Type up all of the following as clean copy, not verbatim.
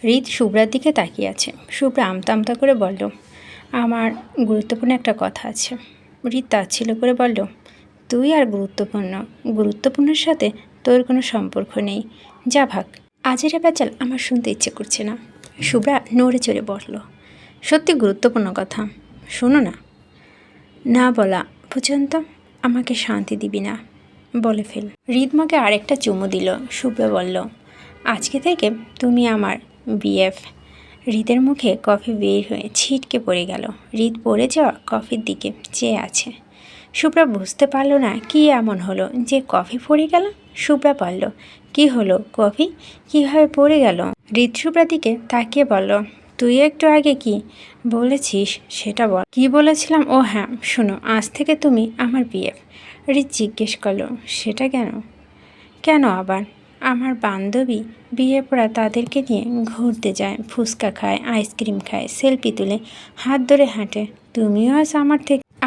হৃদ শুভ্রার দিকে তাকিয়ে আছে। শুভ্রা আমতা আমতা করে বলল, আমার গুরুত্বপূর্ণ একটা কথা আছে। হৃদ তাচ্ছিল্য করে বলল, তুই আর গুরুত্বপূর্ণের সাথে তোর কোনো সম্পর্ক নেই, যা ভাগ। আজের বেচাল আমার শুনতে ইচ্ছে করছে না। শুভ্রা নড়ে চড়ে বলল, সত্যি গুরুত্বপূর্ণ কথা, শোনো না। না বলা পর্যন্ত আমাকে শান্তি দিবি না, বলে ফেল। হৃদমাকে আরেকটা চুমু দিল। শুভ্রা বলল, আজকে থেকে তুমি আমার বিএফ। হৃদের মুখে কফি বের হয়ে ছিটকে পড়ে গেল। হৃদ পড়ে যাওয়া কফির দিকে চেয়ে আছে। শুভ্রা বুঝতে পারল না কি এমন হলো যে কফি পড়ে গেল। শুভ্রা বলল, কি হলো, কফি কীভাবে পড়ে গেল? হৃদ শুভ্রার দিকে তাকিয়ে বলল, তুই একটু আগে কি বলেছিস সেটা বল। কি বলেছিলাম? ও হ্যাঁ, শোনো, আজ থেকে তুমি আমার বিএফ। হৃদ জিজ্ঞেস করলো, সেটা কেন? কেন আবার? আমার বান্ধবী বিয়ে পড়া তাদেরকে নিয়ে ঘুরতে যায়, ফুচকা খায়, আইসক্রিম খায়, সেলফি তুলে, হাত ধরে হাঁটে। তুমিও আজ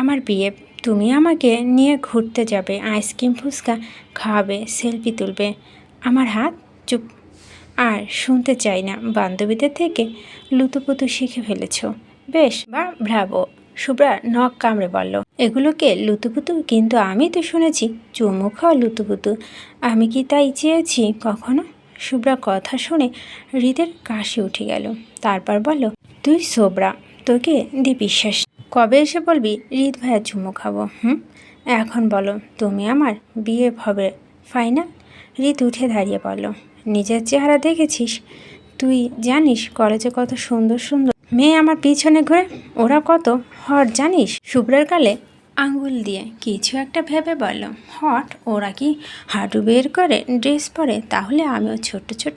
আমার বিয়ে, তুমি আমাকে নিয়ে ঘুরতে যাবে, আইসক্রিম ফুচকা খাওয়াবে, সেলফি তুলবে, আমার হাত? চুপ। আর শুনতে চাই না। বান্ধবীদের থেকে লুতুপুতু শিখে ফেলেছ। বেশ, বা ব্রাভো। শুভ্রা নখ কামড়ে বলল, এগুলোকে লুতুপুতু? কিন্তু আমি তো শুনেছি চুমু খাওয়া লুতুপুতু। আমি কি তাই চেয়েছি কখনো? শুভ্রা কথা শুনে হৃদের কাশি উঠে গেল। তারপর বলল, তুই সোবরা, তোকে দি বিশ্বাস। কবে এসে বলবি হৃদ ভাইয়া চুমু খাবো? এখন বলো, তুমি আমার বিয়ে হবে ফাইনাল? হৃদ উঠে দাঁড়িয়ে বলল, নিজের চেহারা দেখেছিস? তুই জানিস কলেজে কত সুন্দর সুন্দর মেয়ে আমার পিছনে ঘুরে, ওরা কত হট জানিস? শুভ্রার গালে আঙ্গুল দিয়ে কিছু একটা ভেবে বলল, হট? ওরা কি হাঁটু বের করে ড্রেস পরে? তাহলে আমিও ছোট ছোট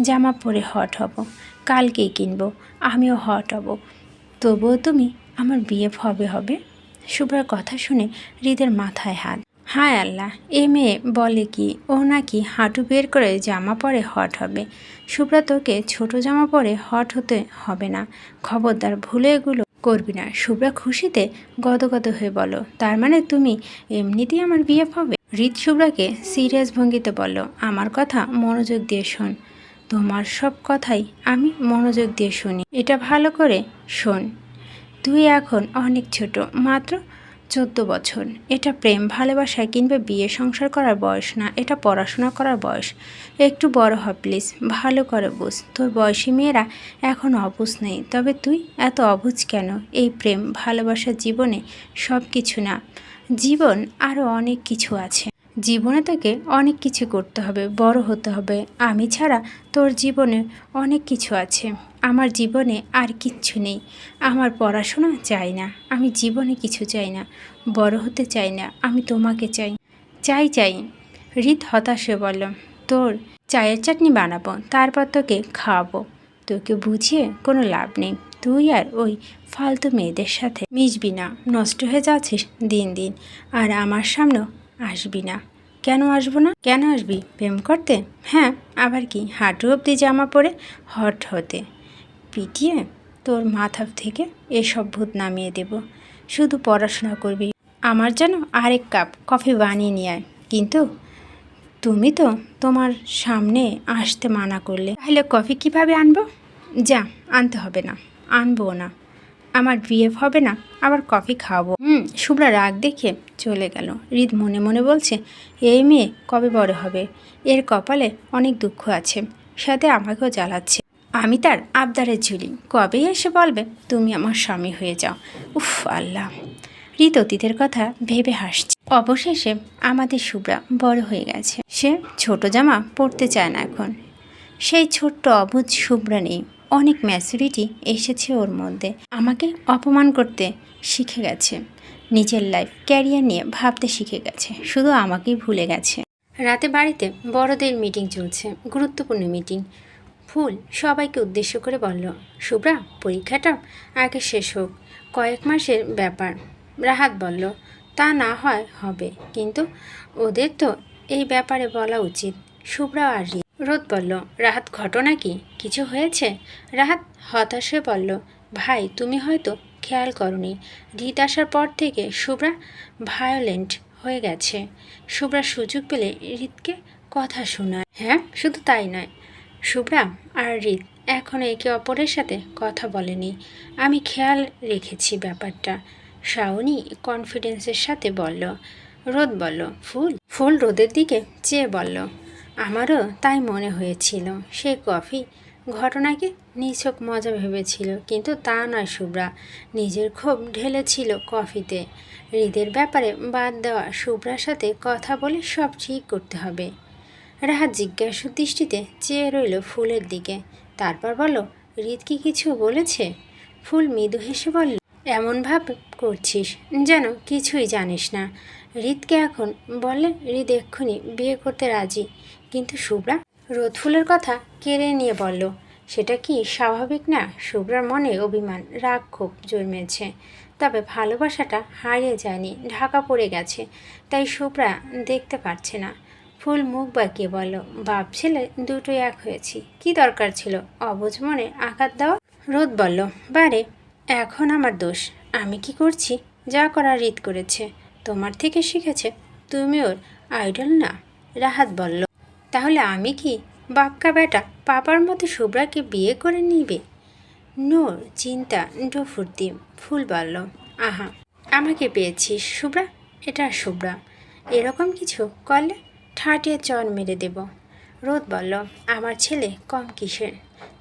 জামা পরে হট হব। কালকেই কিনবো, আমিও হট হব। তবুও তুমি আমার বিয়ে হবে। শুভ্রার কথা শুনে হৃদের মাথায় হাত। হায় আল্লাহ, এ মেয়ে বলে কি? ও নাকি হাঁটু বের করে জামা পরে হট হবে। শুভ্রা, তোকে ছোট জামা পরে হট হতে হবে না, খবরদার, ভুলে এগুলো করবি না। শুভ্রা খুশিতে গদগদ হয়ে বলল, তার মানে তুমি এমনিতেই আমার বিয়ে হবে? হৃদ শুভ্রাকে সিরিয়াস ভঙ্গিতে বলল, আমার কথা মনোযোগ দিয়ে শোন। তোমার সব কথাই আমি মনোযোগ দিয়ে শুনি, এটা ভালো করে শোন। তুই এখন অনেক ছোট, মাত্র 14 বছর। এটা প্রেম ভালোবাসা কিংবা বিয়ে সংসার করার বয়স না, এটা পড়াশোনা করার বয়স। একটু বড় হ প্লিজ, ভালো করে বুঝ। তোর বয়সী মেয়েরা এখন অবুঝ নেই, তবে তুই এত অবুঝ কেন? এই প্রেম ভালোবাসার জীবনে সব কিছু না, জীবন আরও অনেক কিছু আছে। জীবনে তোকে অনেক কিছু করতে হবে, বড় হতে হবে। আমি ছাড়া তোর জীবনে অনেক কিছু আছে। আমার জীবনে আর কিচ্ছু নেই। আমার পড়াশোনা চাই না, আমি জীবনে কিছু চাই না, বড় হতে চাই না, আমি তোমাকে চাই। চাই। হৃদ হতাশ হয়ে বলল, তোর চায়ের চাটনি বানাবো, তারপর তোকে খাওয়াবো। তোকে বুঝিয়ে কোনো লাভ নেই। তুই আর ওই ফালতু মেয়েদের সাথে মিশবি না, নষ্ট হয়ে যাচ্ছিস দিন দিন। আর আমার সামনেও আসবি না। কেন আসবো না? কেন আসবি? প্রেম করতে? হ্যাঁ, আবার কি হাঁটু অবধি জামা পরে হট হতে? পিটিয়ে তোর মাথা থেকে এসব ভূত নামিয়ে দেব। শুধু পড়াশোনা করবি। আমার জন্য আরেক কাপ কফি বানিয়ে নিয়ে আয়। কিন্তু তুমি তো তোমার সামনে আসতে মানা করলে, তাহলে কফি কিভাবে আনবো? যা, আনতে হবে না, আনবো না। আমার বিয়ে হবে না, আবার কফি খাওয়াবো? শুভ্রা রাগ দেখে চলে গেল। হৃদ মনে মনে বলছে, এই মেয়ে কবে বড় হবে? এর কপালে অনেক দুঃখ আছে, সাথে আমাকেও জ্বালাচ্ছে। আমি তার আবদারের ঝুলি। কবেই এসে বলবে তুমি আমার স্বামী হয়ে যাও। উফ আল্লাহ। হৃদ অতীতের কথা ভেবে হাসছে। অবশেষে আমাদের শুভ্রা বড় হয়ে গেছে। সে ছোট জামা পরতে চায় না এখন। সেই ছোট্ট অবুঝ শুভ্রা নেই, অনেক ম্যাচুরিটি এসেছে ওর মধ্যে। আমাকে অপমান করতে শিখে গেছে, নিজের লাইফ ক্যারিয়ার নিয়ে ভাবতে শিখে গেছে, শুধু আমাকেই ভুলে গেছে। রাতে বাড়িতে বড়দের মিটিং চলছে, গুরুত্বপূর্ণ মিটিং। ফুল সবাইকে উদ্দেশ্য করে বলল, শুভ্রা, পরীক্ষাটা আগে শেষ হোক, কয়েক মাসের ব্যাপার। রাহাত বলল, তা না হয় হবে, কিন্তু ওদের তো এই ব্যাপারে বলা উচিত। শুভ্রা আর রোদ বলল, রাহাত, ঘটনা কি? কিছু হয়েছে? রাহাত হতাশ হয়ে বলল, ভাই, তুমি হয়তো খেয়াল করনি, হৃদ আসার পর থেকে শুভ্রা ভায়োলেন্ট হয়ে গেছে। শুভ্রা সুযোগ পেলে হৃদকে কথা শোনায়। হ্যাঁ, শুধু তাই নয়, শুভ্রা আর হৃদ এখনও একে অপরের সাথে কথা বলেনি। আমি খেয়াল রেখেছি ব্যাপারটা, শাওনি কনফিডেন্সের সাথে বলল। রোদ বলল, ফুল? ফুল রোদের দিকে চেয়ে বলল, আমারও তাই মনে হয়েছিল। সে কফি ঘটনাকে নিছক মজা ভেবেছিল, কিন্তু তা নয় শুভ্রা। নিজের ক্ষোভ ঢেলেছিল কফিতে। হৃদের ব্যাপারে বাদ দেওয়া, শুভ্রার সাথে কথা বলে সব ঠিক করতে হবে। রাহাত জিজ্ঞাসু দৃষ্টিতে চেয়ে রইল ফুলের দিকে। তারপর বলল, হৃদ কি কিছু বলেছে? ফুল মৃদু হেসে বলল, এমন ভাব করছিস যেন কিছুই জানিস না। হৃদকে এখন বললে হৃদ এক্ষুনি বিয়ে করতে রাজি। কিন্তু শুভ্রা? রোদ ফুলের কথা কেড়ে নিয়ে বলল, সেটা কি স্বাভাবিক না? শুভ্রার মনে অভিমান, রাগ, ক্ষোভ জন্মেছে। তবে ভালোবাসাটা হারিয়ে যায়নি, ঢাকা পড়ে গেছে। তাই শুভ্রা দেখতে পারছে না। ফুল মুখ বাঁকিয়ে বলল, বাপ ছেলে দুটোই এক হয়েছি, কি দরকার ছিল অবুঝ মনে আঘাত দেওয়া? রোদ বলল, বারে, এখন আমার দোষ। আমি কি করছি? যা করার হৃদ করেছে, তোমার থেকে শিখেছে। তুমি ওর আইডল না। রাহাত বলল, তাহলে আমি কি বাপকা বেটা পাপার মতো শুভ্রাকে বিয়ে করে নিবে? নোর চিন্তা ডুফুর্তি। ফুল বলল, আহা, আমাকে পেয়েছিস শুভ্রা? এটা শুভ্রা, এরকম কিছু করলে ঠাটিয়ে চর মেরে দেব। রোদ বলল, আমার ছেলে কম কিসের?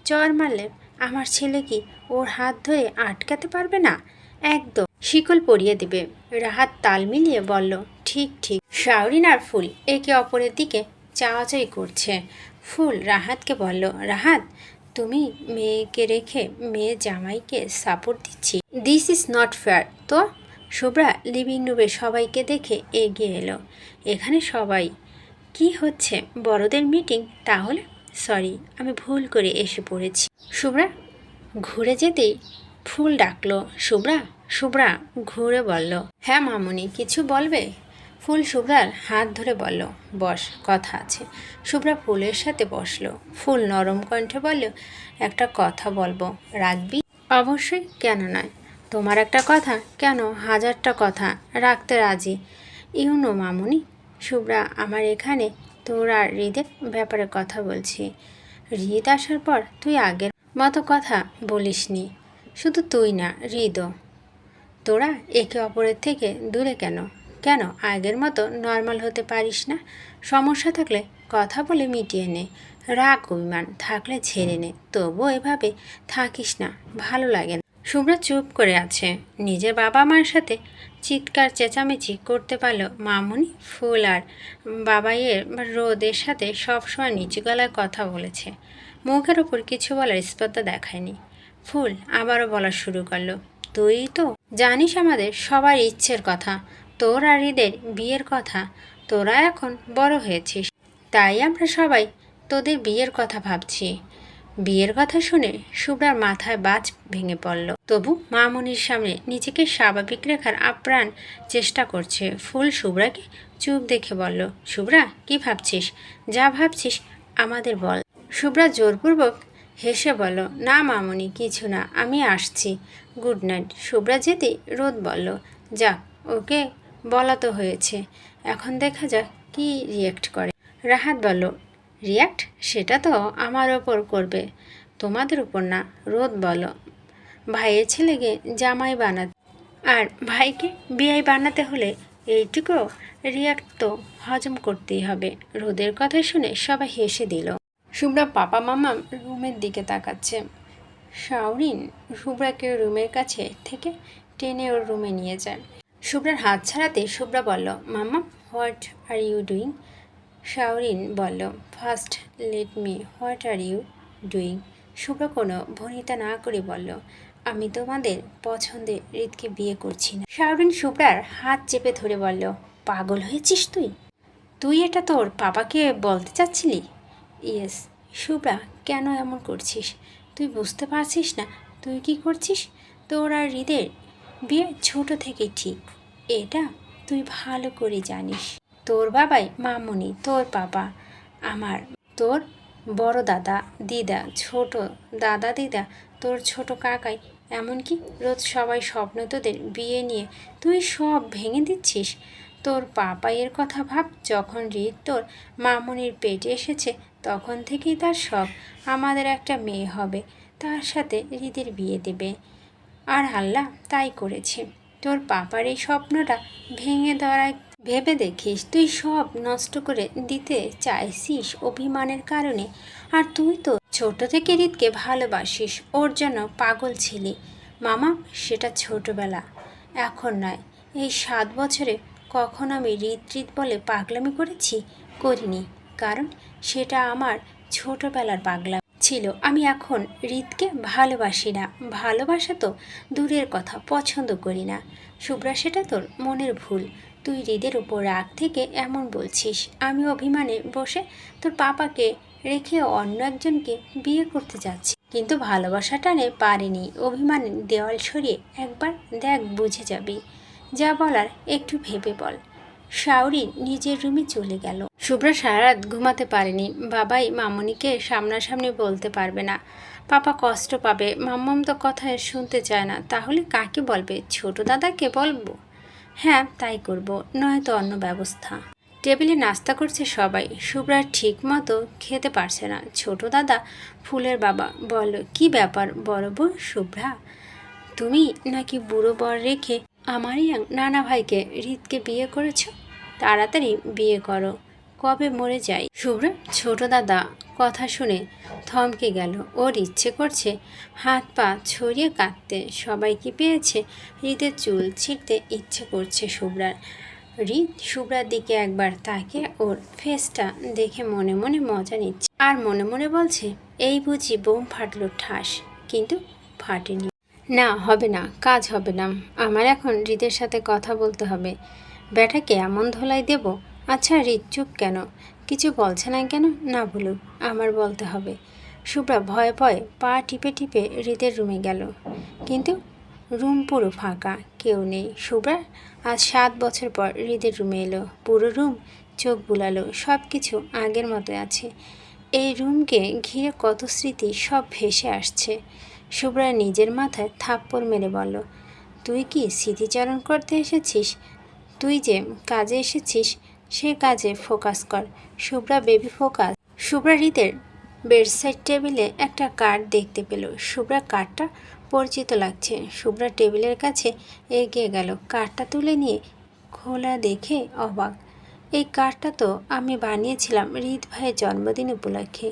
চর মারলে আমার ছেলে কি ওর হাত ধরে আটকাতে পারবে না? একদম শিকল পরিয়ে দেবে। রাহাত তাল মিলিয়ে বলল, ঠিক ঠিক। শাওরিন আর ফুল একে অপরের দিকে চাওয়াচাই করছে। ফুল রাহাতকে বলল, রাহাত, তুমি মেয়েকে রেখে মেয়ে জামাইকে সাপোর্ট দিচ্ছি। This is not fair. তো? শুভ্রা লিভিং রুমে সবাইকে দেখে এগিয়ে এলো। এখানে সবাই? কি হচ্ছে? বড়দের মিটিং তাহলে? সরি, আমি ভুল করে এসে পড়েছি। শুভ্রা ঘুরে যেতেই ফুল ডাকলো, শুভ্রা? শুভ্রা ঘুরে বলল, হ্যাঁ মামুনি, কিছু বলবে? ফুল শুভ্রার হাত ধরে বলল, বস, কথা আছে। শুভ্রা ফুলের সাথে বসলো। ফুল নরম কণ্ঠে বলল, একটা কথা বলবো, রাখবি? অবশ্যই, কেন নয়। তোমার একটা কথা কেন, হাজারটা কথা রাখতে রাজি। ইউনো মামুনি, শুভ্রা, আমার এখানে তোর আর হৃদের ব্যাপারে কথা বলছি। হৃদ আসার পর তুই আগের মতো কথা বলিসনি। শুধু তুই না, হৃদও। তোরা একে অপরের থেকে দূরে কেন? কেন আগের মতো নর্মাল হতে পারিস না? সমস্যা থাকলে কথা বলে মিটিয়ে নে। রাগ অভিমান থাকলে ছেড়ে নে। তবুও এভাবে থাকিস না, ভালো লাগে না। শুভ্রা চুপ করে আছে। নিজের বাবা মার সাথে চিৎকার চেঁচামেচি করতে পারল মামুনি। ফুল আর বাবাইয়ের রোদের সাথে সবসময় নিচু গলায় কথা বলেছে। মুখের ওপর কিছু বলার স্পর্ধা দেখায়নি। ফুল আবারও বলা শুরু করলো, তুই তো জানিস আমাদের সবার ইচ্ছের কথা, তোর আর হৃদের বিয়ের কথা। তোরা এখন বড় হয়েছিস, তাই আমরা সবাই তোদের বিয়ের কথা ভাবছি। বিয়ের কথা শুনে শুভ্রার মাথায় বাজ ভেঙে পড়ল। তবু মামুনির সামনে নিজেকে স্বাভাবিক রেখার আপ্রাণ চেষ্টা করছে। ফুল শুভ্রাকে চুপ দেখে বলল, শুভ্রা, কি ভাবছিস? যা ভাবছিস আমাদের বল। শুভ্রা জোরপূর্বক হেসে বলল, না মামুনি, কিছু না, আমি আসছি, গুড নাইট। শুভ্রা যেতে রোদ বলল, যাক, ওকে বলা তো হয়েছে, এখন দেখা যাক কি রিয়্যাক্ট করে। রাহাত বলল, রিয়্যাক্ট? সেটা তো আমার ওপর করবে, তোমাদের উপর না। রোদ বলল, ভাইয়ের ছেলেকে জামাই বানাতে আর ভাইকে বিয়াই বানাতে হলে এইটুকু রিয়্যাক্ট তো হজম করতেই হবে। রোদের কথা শুনে সবাই হেসে দিল। শুভ্রা পাপা মামা রুমের দিকে তাকাচ্ছে। শাওরিন শুভ্রাকে রুমের কাছে থেকে টেনে ওর রুমে নিয়ে যায়। শুভ্রার হাত ছাড়াতে শুভ্রা বলল, mama, what are you doing? Shaorin বলল, first let me, what are you doing? Shubhra কোনো ভনিতা না করে বলল, আমি তোমাদের পছন্দের হৃদকে বিয়ে করছি না। শাওরিন শুভ্রার হাত চেপে ধরে বলল, পাগল হয়েছিস তুই? তুই এটা তোর পাপাকে বলতে চাচ্ছিলি? ইয়েস। শুভ্রা, কেন এমন করছিস? তুই বুঝতে পারছিস না তুই কি করছিস? তোর আর হৃদের বিয়ে ছোট থেকেই ঠিক, এটা তুই ভালো করে জানিস। তোর বাবাই মামুনি, তোর পাপা আমার, তোর বড় দাদা দিদা, ছোট দাদা দিদা, তোর ছোট কাকাই, এমনকি রোজ সবাই স্বপ্ন তোদের বিয়ে নিয়ে, তুই সব ভেঙে দিচ্ছিস। তোর পাপাইয়ের কথা ভাব, যখন হৃদ তোর মামুনির পেটে এসেছে তখন থেকেই তার শখ আমাদের একটা মেয়ে হবে, তার সাথে হৃদের বিয়ে দেবে। আর আল্লাহ তাই করেছে। তোর পাপার এই স্বপ্নটা ভেঙে দেওয়ার ভেবে দেখিস, তুই সব নষ্ট করে দিতে চাইছিস অভিমানের কারণে। আর তুই তো ছোট থেকে হৃদকে ভালোবাসিস, ওর জন্য পাগল ছিলি। মামা, সেটা ছোটবেলা, এখন নয়। এই 7 বছরে কখন আমি হৃদ বলে পাগলামি করিনি, কারণ সেটা আমার ছোটবেলার পাগলা ছিল। আমি এখন হৃদকে ভালোবাসি না, ভালোবাসা তো দূরের কথা, পছন্দ করি না। শুভ্রা, সেটা তোর মনের ভুল। তুই হৃদের উপর রাগ থেকে এমন বলছিস। আমি অভিমানে বসে তোর পাপাকে রেখে অন্য একজনকে বিয়ে করতে যাচ্ছি, কিন্তু ভালোবাসা টানে পারিনি। অভিমানে দেওয়াল সরিয়ে একবার দেখ, বুঝে যাবি। যা বলার একটু ভেবে বল। শাওরি নিজের রুমে চলে গেল। শুভ্রা সারা রাত ঘুমাতে পারেনি। বাবাই মামনিকে সামনাসামনি বলতে পারবে না, পাপা কষ্ট পাবে। মাম্মাম তো কথা শুনতে চায় না, তাহলে কাকে বলবে? ছোট দাদাকে বলবো? হ্যাঁ, তাই করব, নয়তো অন্য ব্যবস্থা। টেবিলে নাস্তা করছে সবাই। শুভ্রা ঠিক মতো খেতে পারছে না। ছোট দাদা ফুলের বাবা বলল, কি ব্যাপার বড় বউ শুভ্রা, তুমি নাকি বুড়ো বর রেখে আমারই নানা ভাইকে হৃদকে বিয়ে করেছো? তাড়াতাড়ি বিয়ে করো, কবে মরে যাই। শুভ্রা ছোট দাদা কথা শুনে থমকে গেল। ওর ইচ্ছে করছে হাত পা ছড়িয়ে কাঁদতে। সবাই কি পেয়েছে? হৃদের চুল ছিঁড়তে ইচ্ছে করছে শুভ্রার। হৃদ শুভ্রার দিকে একবার তাকে ওর ফেসটা দেখে মনে মনে মজা নিচ্ছে, আর মনে মনে বলছে, এই বুঝি বোম ফাটলো ঠাস, কিন্তু ফাটেনি। না, হবে না, কাজ হবে না। আমার এখন হৃদের সাথে কথা বলতে হবে। ব্যাটাকে এমন ধোলাই দেব? আচ্ছা হৃদ চুপ কেন? কিছু বলছে না কেন? না বলুক, আমার বলতে হবে। শুভ্রা ভয়ে ভয়ে পা টিপে টিপে হৃদের রুমে গেল, কিন্তু রুম পুরো ফাঁকা, কেউ নেই। শুভ্রা আজ 7 বছর পর হৃদের রুমে এলো। পুরো রুম চোখ বুলালো, সব কিছু আগের মতো আছে। এই রুমকে ঘিরে কত স্মৃতি সব ভেসে আসছে। শুভ্রা নিজের মাথায় থাপ্পড় মেরে বলল, তুই কি স্মৃতিচারণ করতে এসেছিস? তুই যে কাজে এসেছিস সে কাজে ফোকাস কর। Shubhra baby focus. শুভ্রা হৃদের বেডসাইড টেবিলে একটা কার্ড দেখতে পেল। শুভ্রা কার্ডটা পরিচিত লাগছে। শুভ্রা টেবিলের কাছে এগিয়ে গেল, কার্ডটা তুলে নিয়ে খোলা দেখে অবাক। এই কার্ডটা তো আমি বানিয়েছিলাম হৃদ ভাইয়ের জন্মদিন উপলক্ষে,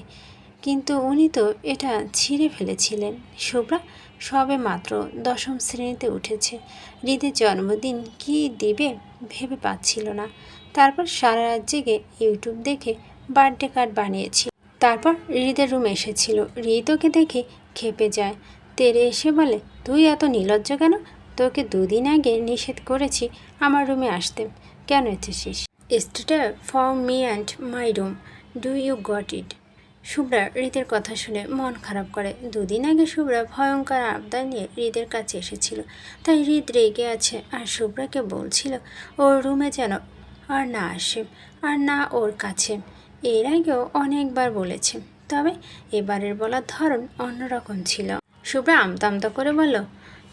কিন্তু উনি তো এটা ছিঁড়ে ফেলেছিলেন। শুভ্রা সবে মাত্র 10ম শ্রেণীতে উঠেছে, হৃদের জন্মদিন কি দিবে ভেবে পাচ্ছিল না। তারপর সারা রাত জেগে ইউটিউব দেখে বার্থডে কার্ড বানিয়েছিল। তারপর হৃদের রুমে এসেছিল। হৃদ ওকে দেখে খেপে যায়, তেরে এসে বলে, তুই এত নির্লজ্জ কেন? তোকে 2 দিন আগে নিষেধ করেছি আমার রুমে আসতে, কেন এসেছিস? Stay for me and my room, do you got it? Shubhra হৃদের কথা শুনে মন খারাপ করে। 2 দিন আগে শুভ্রা ভয়ঙ্কর আবদার নিয়ে হৃদের কাছে এসেছিল, তাই হৃদ রেগে আছে আর শুভ্রাকে বলছিল ওর রুমে যেন আর না আসে, আর না ওর কাছে। এর আগেও অনেকবার বলেছে, তবে এবারের বলার ধরন অন্যরকম ছিল। শুভ্রা আমতা আমতা করে বলল,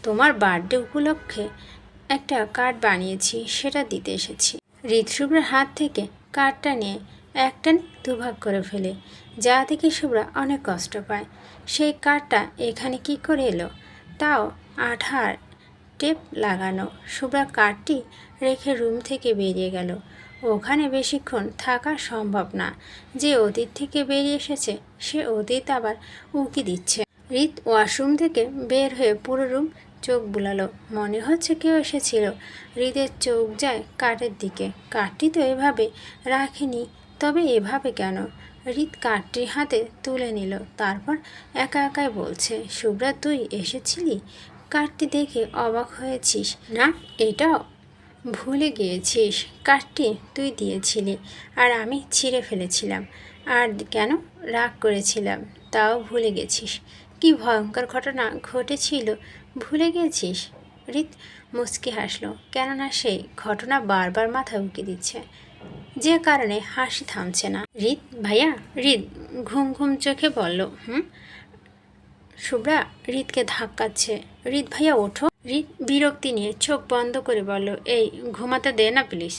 তোমার বার্থডে উপলক্ষে একটা কার্ড বানিয়েছি, সেটা দিতে এসেছি। হৃদ শুভ্রার হাত থেকে কার্ডটা নিয়ে একটানে দুভাগ করে ফেলে, যা দেখে শুভ্রা অনেক কষ্ট পায়। সেই কার্ডটা এখানে কি করে এলো? তাও আঠার টেপ লাগানো। শুভ্রা কার্ডটি রেখে রুম থেকে বেরিয়ে গেল। ওখানে বেশিক্ষণ থাকা সম্ভব না। যে অতীত থেকে বেরিয়ে এসেছে সে অতীত আবার উঁকি দিচ্ছে। হৃদ ওয়াশরুম থেকে বের হয়ে পুরো রুম চোখ বুলালো, মনে হচ্ছে কেউ এসেছিল। হৃদের চোখ যায় কার্ডের দিকে। কার্ডটি তো এভাবে রাখেনি, তবে এভাবে কেন? হৃদ কার্ডটি হাতে তুলে নিল, তারপর একা একাই বলছে, শুভ্রা তুই এসেছিলি? কার্ডটি দেখে অবাক হয়েছিস না? এটাও ভুলে গিয়েছিস? কার্ডটি তুই দিয়েছিলি আর আমি ছিঁড়ে ফেলেছিলাম। আর কেন? রাগ করেছিলাম, তাও ভুলে গেছিস? কি ভয়ঙ্কর ঘটনা ঘটেছিল, ভুলে গেছিস? হৃদ মুচকি হাসলো, কেননা সেই ঘটনা বারবার মাথা উঁকি দিচ্ছে, যে কারণে হাসি থামছে না। হৃদ ভাইয়া? হৃদ ঘুম ঘুম চোখে বলল, শুভ্রা হৃদকে ধাক্কাচ্ছে। হৃদ ভাইয়া ওঠো। হৃদ বিরক্তি নিয়ে চোখ বন্ধ করে বলল, এই ঘুমাতে দে না প্লিজ।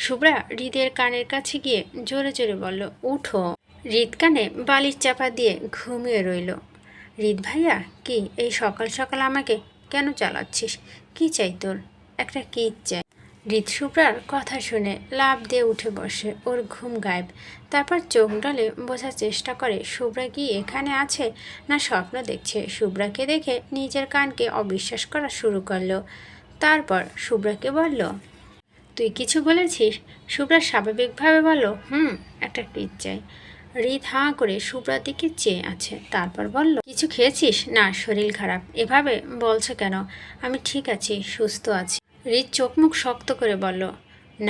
শুভ্রা হৃদের কানের কাছে গিয়ে জোরে জোরে বলল, উঠো। হৃদ কানে বালিশ চাপা দিয়ে ঘুমিয়ে রইল। হৃদ ভাইয়া, কি এই সকাল সকাল আমাকে কেন চালাচ্ছিস? কি চাই তোর? একটা কিস চাই। হৃদ শুভ্রার কথা শুনে লাফ দিয়ে উঠে বসে, ওর ঘুম গায়েব। তারপর চোখ ডলে বোঝার চেষ্টা করে শুভ্রা কি এখানে আছে না স্বপ্ন দেখছে। শুভ্রাকে দেখে নিজের কানকে অবিশ্বাস করা শুরু করলো। তারপর শুভ্রাকে বলল, তুই কিছু বলেছিস? শুভ্রা স্বাভাবিকভাবে বলল, একটা কিস চাই। হৃদ হাঁ করে শুভ্রার দিকে চেয়ে আছে। তারপর বলল, কিছু খেয়েছিস? না, শরীর খারাপ। এভাবে বলছো কেন? আমি ঠিক আছি, সুস্থ আছি। হৃদ চোখ মুখ শক্ত করে বলল,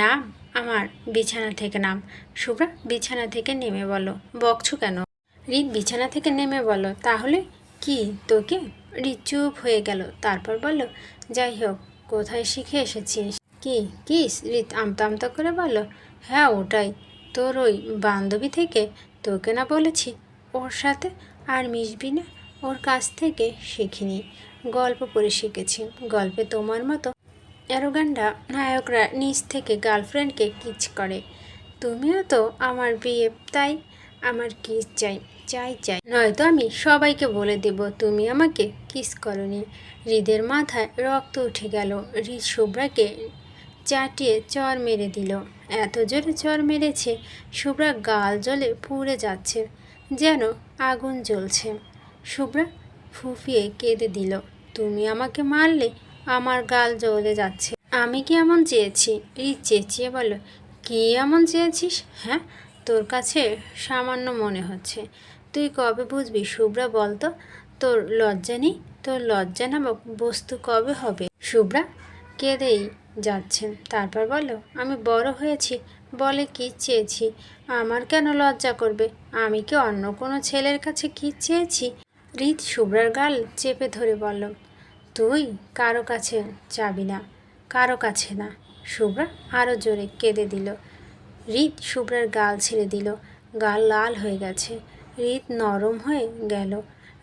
নাম, আমার বিছানা থেকে নাম। শুভ্রা বিছানা থেকে নেমে বলল, বকছো কেন? হৃদ বিছানা থেকে নেমে বলল, তাহলে কি তোকে? হৃদ চুপ হয়ে গেল। তারপর বলল, যাই হোক, কোথায় শিখে এসেছিস? কি কিস? হৃদ আমতা আমতা করে বলল, হ্যাঁ ওটাই, তোর ওই বান্ধবী থেকে। তোকে না বলেছি ওর সাথে আর মিশবি না? ওর কাছ থেকে শিখিনি, গল্প পড়ে শিখেছি। গল্পে তোমার মতো অ্যারোগান্ডা নায়করা নিজ থেকে গার্লফ্রেন্ডকে কিস করে। তুমিও তো আমার বিয়ে, তাই আমার কিস চাই, চাই চাই, নয়তো আমি সবাইকে বলে দেব তুমি আমাকে কিস করনি। হৃদের মাথায় রক্ত উঠে গেল। হৃদ শুভ্রাকে চাটিয়ে চর মেরে দিল। এত জোরে চর মেরেছে শুভ্রা গাল জ্বলে পুড়ে যাচ্ছে, যেন আগুন জ্বলছে। শুভ্রা ফুঁপিয়ে কেঁদে দিল, তুমি আমাকে মারলে, আমার গাল জ্বলে যাচ্ছে। আমি কি এমন চেয়েছি? হৃদ চেঁচিয়ে বলল, কি এমন চেয়েছিস? হ্যাঁ, তোর কাছে সামান্য মনে হচ্ছে। তুই কবে বুঝবি শুভ্রা, বলতো? তোর লজ্জা নেই? তোর লজ্জা নামক বস্তু কবে হবে? শুভ্রা কেঁদেই যাচ্ছে। তারপর বলল, আমি বড় হয়েছি বলে কি চেয়েছি? আমার কেন লজ্জা করবে? আমি কি অন্য কোনো ছেলের কাছে কি চেয়েছি? হৃদ শুভ্রার গাল চেপে ধরে বলল, তুই কারো কাছে যাবি না, কারো কাছে না। শুভ্রা আরও জোরে কেঁদে দিল। হৃদ শুভ্রার গাল ছেড়ে দিল। গাল লাল হয়ে গেছে। হৃদ নরম হয়ে গেল।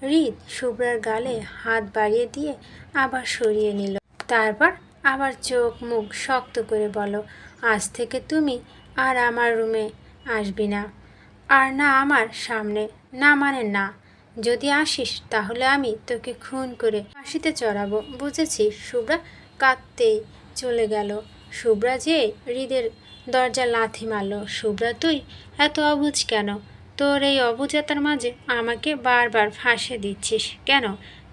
হৃদ শুভ্রার গালে হাত বাড়িয়ে দিয়ে আবার সরিয়ে নিল। তারপর আবার চোখ মুখ শক্ত করে বলো, আজ থেকে তুমি আর আমার রুমে আসবি না, আর না আমার সামনে। না মানে না, যদি আসিস তাহলে আমি তোকে খুন করে ফাঁসিতে চড়াবো, বুঝেছিস? শুভ্রা কাঁদতেই চলে গেল। শুভ্রা যে হৃদের দরজা লাথি মারল। শুভ্রা, তুই এত অবুঝ কেন? তোর এই অবুঝতার মাঝে আমাকে বারবার ফাঁসে দিচ্ছিস কেন?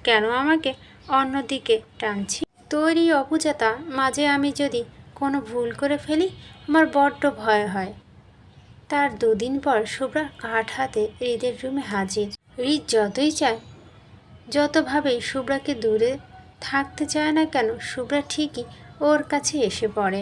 কেন আমাকে অন্যদিকে টানছি? তোর এই অবুঝতা মাঝে আমি যদি কোনো ভুল করে ফেলি, আমার বড্ড ভয় হয়। তার দুদিন পর শুভ্রা কাঠ হাতে হৃদের রুমে হাজির। হৃদ যতই চায়, যতভাবেই শুভ্রাকে দূরে থাকতে চায় না কেন, শুভ্রা ঠিকই ওর কাছে এসে পড়ে।